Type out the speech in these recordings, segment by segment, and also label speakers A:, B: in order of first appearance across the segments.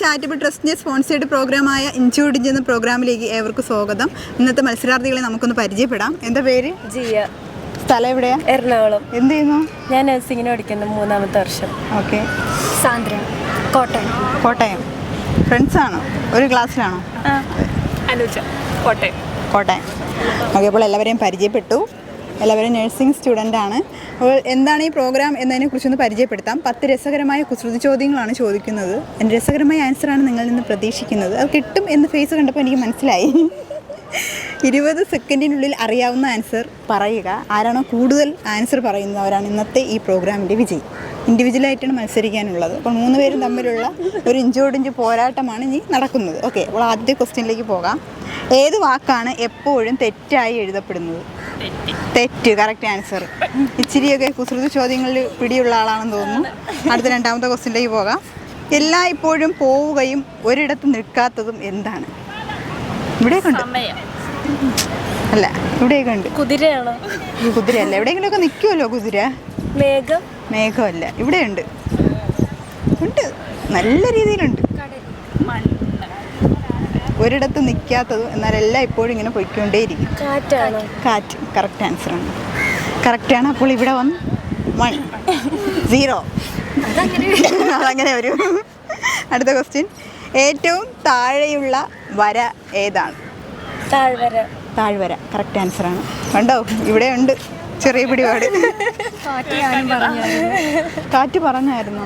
A: Charitable ട്രസ്റ്റിൻ്റെ sponsored പ്രോഗ്രാമായ ഇഞ്ചോടിഞ്ച് എന്ന പ്രോഗ്രാമിലേക്ക് ഏവർക്കും സ്വാഗതം. ഇന്നത്തെ മത്സരാർത്ഥികളെ നമുക്കൊന്ന് പരിചയപ്പെടാം. എന്താ പേര്?
B: ജിയ.
A: സ്ഥലം എവിടെയാ?
B: എറണാകുളം.
A: എന്ത് ചെയ്യുന്നു?
B: ഞാൻ നഴ്സിംഗിന് പഠിക്കുന്നു, 3ാമത്തെ വർഷം.
A: ഓക്കെ.
B: സാന്ദ്ര, കോട്ടയം.
A: കോട്ടയം. ഫ്രണ്ട്സാണോ? ഒരു ക്ലാസ്സിലാണോ?
B: അനുജ, കോട്ടയം.
A: കോട്ടയം. ഓക്കെ, അപ്പോൾ എല്ലാവരെയും പരിചയപ്പെട്ടു. എല്ലാവരും നഴ്സിംഗ് സ്റ്റുഡൻ്റാണ്. അപ്പോൾ എന്താണ് ഈ പ്രോഗ്രാം എന്നതിനെ കുറിച്ചൊന്ന് പരിചയപ്പെടുത്താം. 10 രസകരമായ കുസൃതി ചോദ്യങ്ങളാണ് ചോദിക്കുന്നത്. എൻ്റെ രസകരമായ ആൻസറാണ് നിങ്ങളിൽ നിന്ന് പ്രതീക്ഷിക്കുന്നത്. അത് കിട്ടും എന്ന് ഫേസ് കണ്ടപ്പോൾ എനിക്ക് മനസ്സിലായി. 20 സെക്കൻഡിനുള്ളിൽ അറിയാവുന്ന ആൻസർ പറയുക. ആരാണോ കൂടുതൽ ആൻസർ പറയുന്നത് അവരാണ് ഇന്നത്തെ ഈ പ്രോഗ്രാമിൻ്റെ വിജയി. ഇൻഡിവിജ്വലായിട്ടാണ് മത്സരിക്കാനുള്ളത്. അപ്പോൾ 3 പേരും തമ്മിലുള്ള ഒരു ഇഞ്ചോടിഞ്ച് പോരാട്ടമാണ് ഇനി നടക്കുന്നത്. ഓക്കെ, അപ്പോൾ ആദ്യത്തെ ക്വസ്റ്റ്യനിലേക്ക് പോകാം. ഏത് വാക്കാണ് എപ്പോഴും തെറ്റായി എഴുതപ്പെടുന്നത്? തെറ്റ്. Correct answer. ഇച്ചിരിയൊക്കെ കുസൃതി ചോദ്യങ്ങളിൽ പിടിയുള്ള ആളാണെന്ന് തോന്നുന്നു. അടുത്ത 2ാമത്തെ ക്വസ്റ്റ്യനിലേക്ക് പോകാം. ഇപ്പോഴും പോവുകയും ഒരിടത്ത് നിൽക്കാത്തതും എന്താണ്? ഇവിടെയൊക്കെ ഉണ്ട്. അല്ല, ഇവിടെയൊക്കെ ഉണ്ട്.
B: കുതിരയാണോ?
A: കുതിരയല്ല. എവിടെയെങ്കിലുമൊക്കെ നിൽക്കുമല്ലോ കുതിര. മേഘമല്ല. ഇവിടെയുണ്ട്. ഉണ്ട്, നല്ല രീതിയിലുണ്ട്. ഒരിടത്ത് നിൽക്കാത്തതും എന്നാൽ എല്ലാം ഇപ്പോഴും ഇങ്ങനെ പൊയ്ക്കൊണ്ടേയിരിക്കും. കാറ്റ്. കറക്റ്റ് ആൻസറാണ്. കറക്റ്റാണ്. അപ്പോൾ ഇവിടെ വന്ന് 1 0 അതങ്ങനെ വരും. അടുത്ത ക്വസ്റ്റ്യൻ. ഏറ്റവും താഴെയുള്ള വര ഏതാണ്? താഴ്വര. കറക്റ്റ് ആൻസറാണ്. കണ്ടോ, ഇവിടെ ഉണ്ട് ചെറിയ പിടിപാട്. കാറ്റ് പറഞ്ഞായിരുന്നു.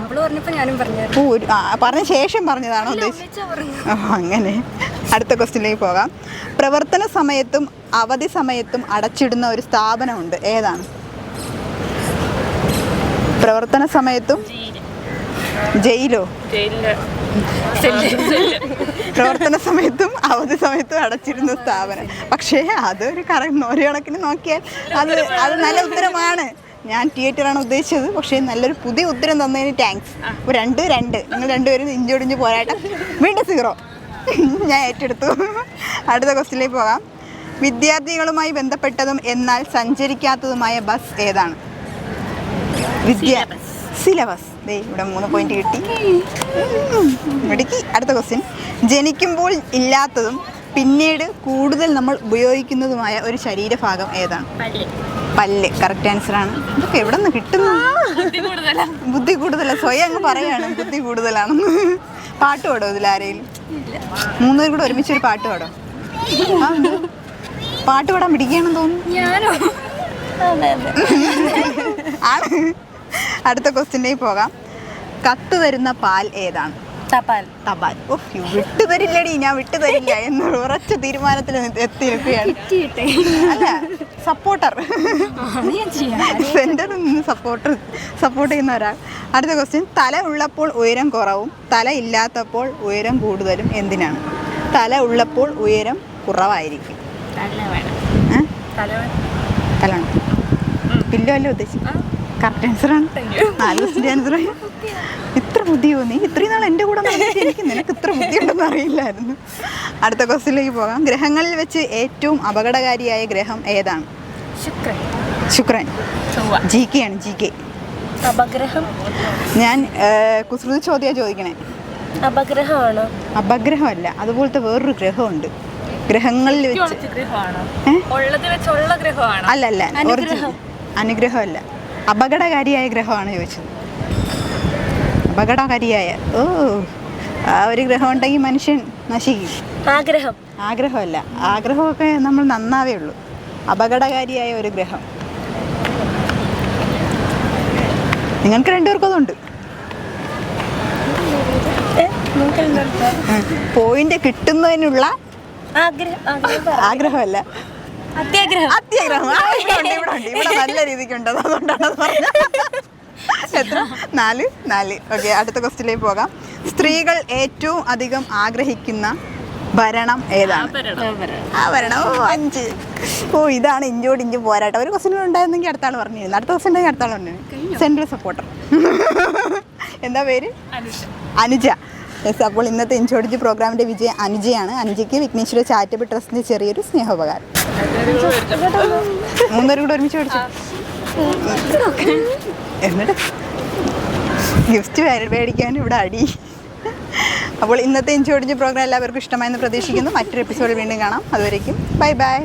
A: പറഞ്ഞ ശേഷം പറഞ്ഞതാണോ ഉദ്ദേശിച്ചത്? അങ്ങനെ. അടുത്ത ക്വസ്റ്റ്യനിലേക്ക് പോകാം. പ്രവർത്തന സമയത്തും അവധി സമയത്തും അടച്ചിടുന്ന ഒരു സ്ഥാപനമുണ്ട്. ഏതാണ്? പ്രവർത്തന സമയത്തും ജയിലോ? പ്രവർത്തന സമയത്തും അവധി സമയത്തും അടച്ചിരുന്ന സ്ഥാപനം. പക്ഷേ അതൊരു ഒരു കണക്കിന് നോക്കിയാൽ അത് നല്ല ഉത്തരമാണ്. ഞാൻ തിയേറ്ററാണ് ഉദ്ദേശിച്ചത്. പക്ഷേ നല്ലൊരു പുതിയ ഉത്തരം തന്നതിന് താങ്ക്സ്. 2-2 നിങ്ങൾ രണ്ടുപേരും ഇഞ്ചോടിഞ്ച് പോരാട്ടം. വീണ്ടും 0 ഞാൻ ഏറ്റെടുത്തു. അടുത്ത ക്വസ്റ്റ്യനിലേക്ക് പോകാം. വിദ്യാർത്ഥികളുമായി ബന്ധപ്പെട്ടതും എന്നാൽ സഞ്ചരിക്കാത്തതുമായ ബസ് ഏതാണ്? സിലബസ്. ഇവിടെ 3 പോയിന്റ് കിട്ടി. അടുത്ത ക്വസ്റ്റ്യൻ. ജനിക്കുമ്പോൾ ഇല്ലാത്തതും പിന്നീട് കൂടുതൽ നമ്മൾ ഉപയോഗിക്കുന്നതുമായ ഒരു ശരീരഭാഗം ഏതാണ്? പല്ല്. കറക്റ്റ് ആൻസറാണ്. ഇതൊക്കെ എവിടെ നിന്ന് കിട്ടുന്നു? ബുദ്ധി കൂടുതലാണ്. സ്വയം അങ്ങ് പറയാണ് ബുദ്ധി കൂടുതലാണെന്ന്. പാട്ട് പാടോ ഇതിലാരെങ്കിലും? 3 പേരും കൂടെ ഒരുമിച്ചൊരു പാട്ട് പാടോ? പാട്ട് പാടാൻ പിടിക്കുകയാണെന്ന് തോന്നുന്നു. ആണ്. അടുത്ത ക്വസ്റ്റ്യനിലേക്ക് പോകാം. കത്ത് തരുന്ന പാൽ ഏതാണ്? തപാൽ. വിട്ടുതരില്ലടി, ഞാൻ വിട്ടുതരില്ല എന്ന് ഉറച്ച തീരുമാനത്തിൽ എത്തി നിൽക്കുകയാണ്. അല്ല, സപ്പോർട്ടർ. സെന്ററിൽ നിന്ന് സപ്പോർട്ട് ചെയ്യുന്ന ഒരാൾ. അടുത്ത ക്വസ്റ്റ്യൻ. തല ഉള്ളപ്പോൾ ഉയരം കുറവും തല ഇല്ലാത്തപ്പോൾ ഉയരം കൂടുതലും എന്തിനാണ്? തല ഉള്ളപ്പോൾ ഉയരം കുറവായിരിക്കും. തല പില്ലോ അല്ലേ ഉദ്ദേശിച്ചത്? കറക്റ്റ് ആൻസറാണ്. 4 ക്വസ്റ്റ്യൻ ആൻസറായി. ഇത്ര ബുദ്ധിയോ നീ? ഇത്രയും നാൾ എൻ്റെ കൂടെ എനിക്ക് നിനക്ക് ഇത്ര ബുദ്ധിയുണ്ടെന്ന് അറിയില്ലായിരുന്നു. അടുത്ത ക്വസ്റ്റ്യനിലേക്ക് പോകാം. ഗ്രഹങ്ങളിൽ വെച്ച് ഏറ്റവും അപകടകാരിയായ ഗ്രഹം ഏതാണ്? ശുക്രൻ. GK ആണ്. GK. ഞാൻ കുസൃതി ചോദ്യമാണ് ചോദിക്കണേ. അപഗ്രഹമല്ല, അതുപോലത്തെ വേറൊരു ഗ്രഹമുണ്ട്. ഗ്രഹങ്ങളിൽ വെച്ച് അല്ല, അനുഗ്രഹമല്ല, അപകടകാരിയായ ഗ്രഹമാണ് ചോദിച്ചത്. അപകടകാരിയായ ആ ഒരു ഗ്രഹം ഉണ്ടെങ്കിൽ മനുഷ്യൻ നശിക്കും. ആഗ്രഹമല്ല, ആഗ്രഹമൊക്കെ നമ്മൾ നന്നാവേ ഉള്ളൂ. അപകടകാരിയായ ഒരു ഗ്രഹം. നിങ്ങൾക്ക് 2 പേർക്കും അതുണ്ട്. പോയിന്റ് കിട്ടുന്നതിനുള്ള ആഗ്രഹമല്ല, അത്യാഗ്രഹം. ഇവിടെ നല്ല രീതിക്കുണ്ട്, അതുകൊണ്ടാണ് അത് പറഞ്ഞത്. എത്ര? 4. ഓക്കെ, അടുത്ത ക്വസ്റ്റ്യനിലേക്ക് പോകാം. സ്ത്രീകൾ ഏറ്റവും അധികം ആഗ്രഹിക്കുന്ന ഭരണം ഏതാണ്? ഭരണം. 5. ഇതാണ് ഇഞ്ചോടിഞ്ച് പോരാട്ടം. ഒരു ക്വസ്റ്റ്യൻ ഉണ്ടായിരുന്നെങ്കിൽ അടുത്ത ആൾ പറഞ്ഞിരുന്നു. അടുത്ത ക്വസ്റ്റ്യൻ ഉണ്ടെങ്കിൽ അടുത്ത ആൾ പറഞ്ഞു. Central supporter. എന്താ പേര്? അനുജ. യെസ്. അപ്പോൾ ഇന്നത്തെ ഇഞ്ചോടിഞ്ച് പ്രോഗ്രാമിൻ്റെ വിജയം അനുജയാണ്. അനുജയ്ക്ക് വിഘ്നേശ്വര ചാരിറ്റബിൾ ട്രസ്റ്റിൻ്റെ ചെറിയൊരു സ്നേഹോപകാരം. 3 പേരും കൂടെ ഒരുമിച്ച് പഠിച്ചു. എന്നിട്ട് ഗിഫ്റ്റ് മേടിക്കാൻ ഇവിടെ അടി. അപ്പോൾ ഇന്നത്തെ ഇഞ്ചോടിഞ്ച് പ്രോഗ്രാം എല്ലാവർക്കും ഇഷ്ടമായെന്ന് പ്രതീക്ഷിക്കുന്നു. മറ്റൊരു എപ്പിസോഡിൽ വീണ്ടും കാണാം. അതുവരേക്കും ബൈ ബൈ.